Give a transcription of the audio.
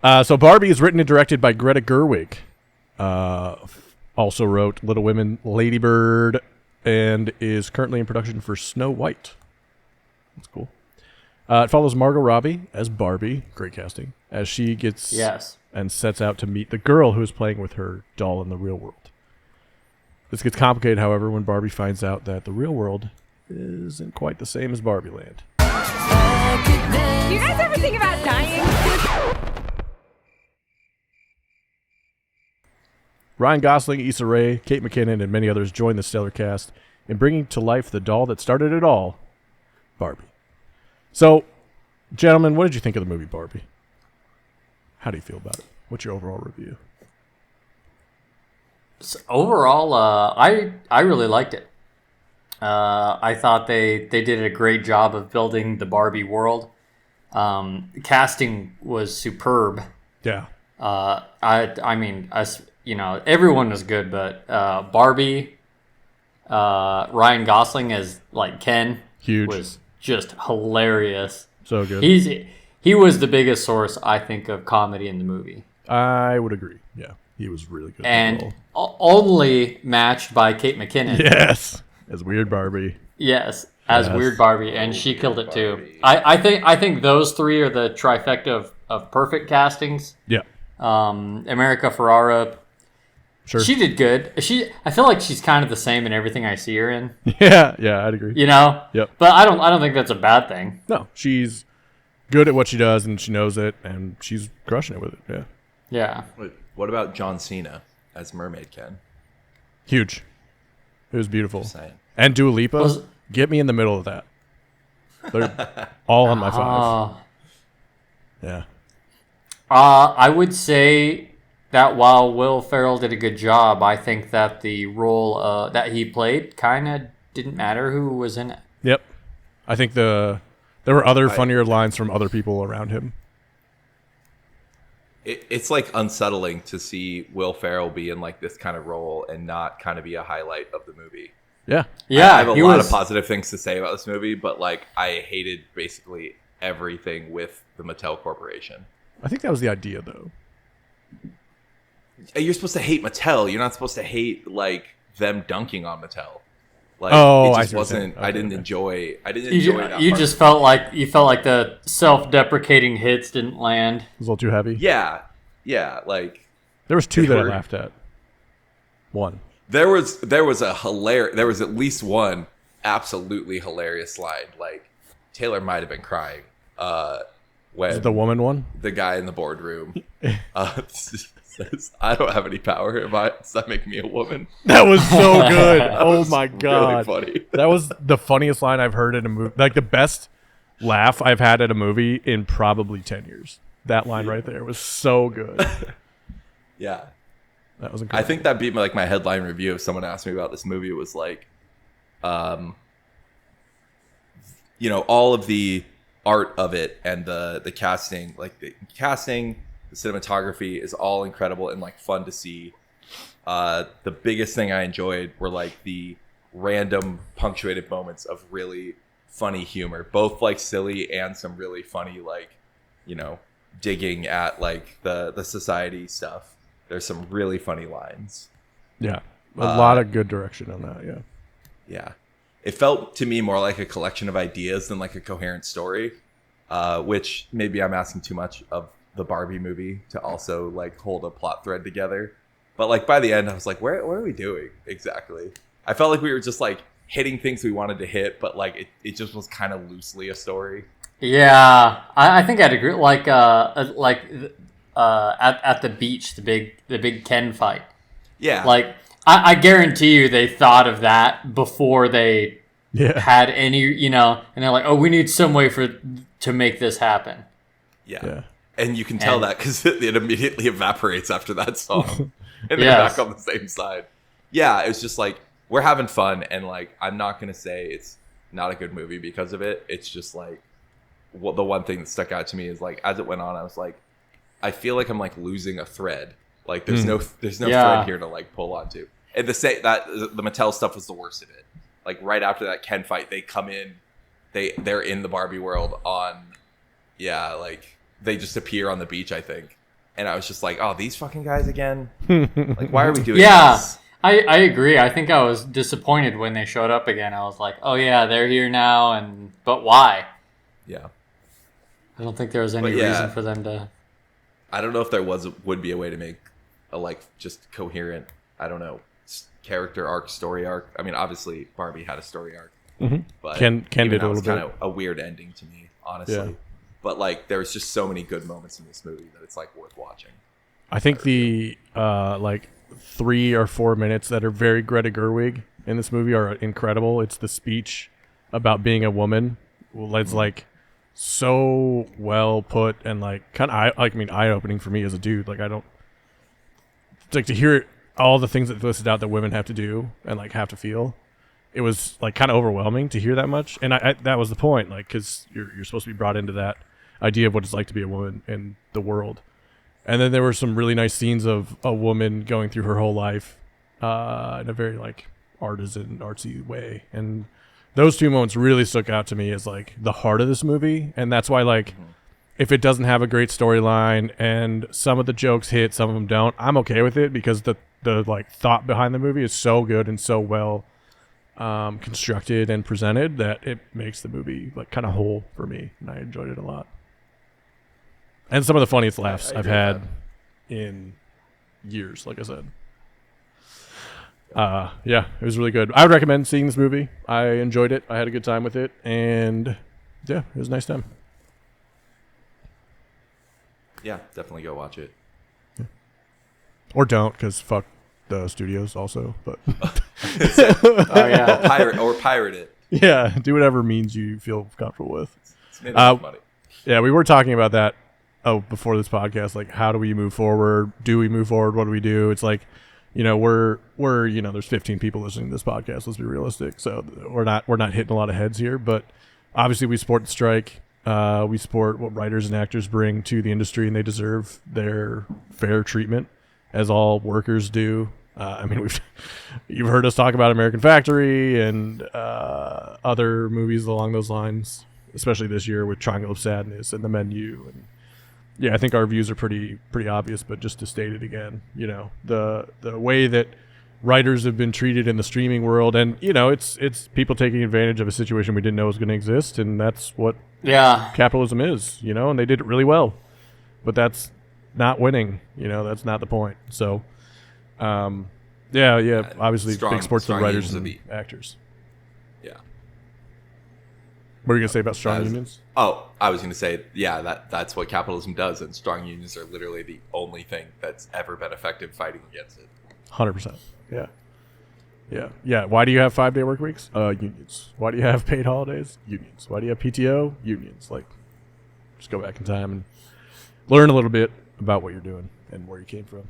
So Barbie is written and directed by Greta Gerwig. Also wrote Little Women, Lady Bird, and is currently in production for Snow White. That's cool. It follows Margot Robbie as Barbie, great casting, as she gets and sets out to meet the girl who is playing with her doll in the real world. This gets complicated, however, when Barbie finds out that the real world isn't quite the same as Barbie Land. Do you guys ever think about dying? Ryan Gosling, Issa Rae, Kate McKinnon, and many others join the stellar cast in bringing to life the doll that started it all, Barbie. So, gentlemen, what did you think of the movie Barbie? How do you feel about it? What's your overall review? So overall, I really liked it. I thought they did a great job of building the Barbie world. The casting was superb. Yeah. I mean, everyone was good, but Barbie, Ryan Gosling as like Ken, huge, was just hilarious. So good. He was the biggest source, I think, of comedy in the movie. I would agree. Yeah, he was really good. And only matched by Kate McKinnon. Yes, as Weird Barbie. Yes, as Weird Barbie, and she killed it too. I think those three are the trifecta of perfect castings. Yeah. America Ferrara. Sure. She did good. I feel like she's kind of the same in everything I see her in. Yeah, I'd agree. You know? Yep. But I don't think that's a bad thing. No, she's good at what she does, and she knows it, and she's crushing it with it. Yeah. Yeah. Wait, what about John Cena as Mermaid Ken? Huge. It was beautiful. Just saying. And Dua Lipa, get me in the middle of that. They're all on my 5. Yeah. I would say that while Will Ferrell did a good job, I think that the role that he played kind of didn't matter who was in it. Yep. I think there were other funnier lines from other people around him. It's like unsettling to see Will Ferrell be in like this kind of role and not kind of be a highlight of the movie. Yeah. Yeah. I have a lot of positive things to say about this movie, but like I hated basically everything with the Mattel Corporation. I think that was the idea, though. You're supposed to hate Mattel. You're not supposed to hate like them dunking on Mattel. Like, it just wasn't. Okay, I didn't enjoy. I didn't You, enjoy that. you part. just felt like the self-deprecating hits didn't land. It was a little too heavy. Yeah. Like There was 2 that I laughed at. 1. there was at least one absolutely hilarious line. Like Taylor might have been crying. When Is it the woman one? the guy in the boardroom says, "I don't have any power. Does that make me a woman?" That was so good. That Oh was my god, really funny. That was the funniest line I've heard in a movie. Like the best laugh I've had at a movie in probably 10 years. That line right there was so good. Yeah, That was incredible. I think that beat my headline review. If someone asked me about this movie, it was like, all of the art of it and the casting, the cinematography is all incredible and like fun to see. The biggest thing I enjoyed were like the random punctuated moments of really funny humor, both like silly and some really funny, like, digging at like the society stuff. There's some really funny lines. Yeah, a lot of good direction on that. Yeah. Yeah. It felt to me more like a collection of ideas than like a coherent story, which maybe I'm asking too much of the Barbie movie to also like hold a plot thread together. But like by the end, I was like, what are we doing exactly? I felt like we were just like hitting things we wanted to hit, but like it just was kind of loosely a story. Yeah, I think I'd agree. At the beach, the big Ken fight. Yeah. Like I guarantee you, they thought of that before they had any, and they're like, oh, we need some way to make this happen. Yeah. And you can tell that because it immediately evaporates after that song, and they're back on the same side. Yeah, it was just like we're having fun, and like I'm not gonna say it's not a good movie because of it. It's just like the one thing that stuck out to me is like as it went on, I was like, I feel like I'm like losing a thread. Like there's no thread here to like pull onto. And the Mattel stuff was the worst of it. Like right after that Ken fight, they come in, they're in the Barbie world on, like they just appear on the beach, I think, and I was just like, oh, these fucking guys again. Like, why are we doing this? I agree. I think I was disappointed when they showed up again. I was like, oh yeah, they're here now, but why? Yeah. I don't think there was any reason for them to. I don't know if there would be a way to make a like just coherent, I don't know, character arc, story arc. I mean, obviously Barbie had a story arc, but Ken did a little bit. Kind of a weird ending to me, honestly. Yeah. But like, there's just so many good moments in this movie that it's like worth watching. I think the like 3 or 4 minutes that are very Greta Gerwig in this movie are incredible. It's the speech about being a woman. Well, it's like so well put and like kind of eye opening for me as a dude. Like it's like to hear all the things that listed out that women have to do and like have to feel. It was like kind of overwhelming to hear that much, and I that was the point, like because you're supposed to be brought into that idea of what it's like to be a woman in the world. And then there were some really nice scenes of a woman going through her whole life in a very like artsy way, and those 2 moments really stuck out to me as like the heart of this movie. And that's why like if it doesn't have a great storyline and some of the jokes hit, some of them don't, I'm okay with it because the like thought behind the movie is so good and so well constructed and presented that it makes the movie like kind of whole for me, and I enjoyed it a lot. And some of the funniest laughs I've had in years, like I said. Yeah, it was really good. I would recommend seeing this movie. I enjoyed it. I had a good time with it, and yeah, it was a nice time. Yeah, definitely go watch it. Yeah. Or don't, because fuck the studios also. But pirate it. Yeah, do whatever means you feel comfortable with. It's made enough money. Yeah, we were talking about that. Before this podcast, like how do we move forward? Do we move forward? What do we do? It's like, we're there's 15 people listening to this podcast. Let's be realistic. So we're not hitting a lot of heads here, but obviously we support the strike. We support what writers and actors bring to the industry, and they deserve their fair treatment, as all workers do. I mean, you've heard us talk about American Factory and other movies along those lines, especially this year with Triangle of Sadness and The Menu. And yeah, I think our views are pretty obvious, but just to state it again, the way that writers have been treated in the streaming world, and it's people taking advantage of a situation we didn't know was going to exist, and that's what capitalism is, and they did it really well, but that's not winning, that's not the point. So obviously big sports for writers and actors. Yeah. What are you going to say about strong unions? Oh, I was going to say, that's what capitalism does, and strong unions are literally the only thing that's ever been effective fighting against it. 100%. Yeah. Why do you have 5-day work weeks? Unions. Why do you have paid holidays? Unions. Why do you have PTO? Unions. Like, just go back in time and learn a little bit about what you're doing and where you came from.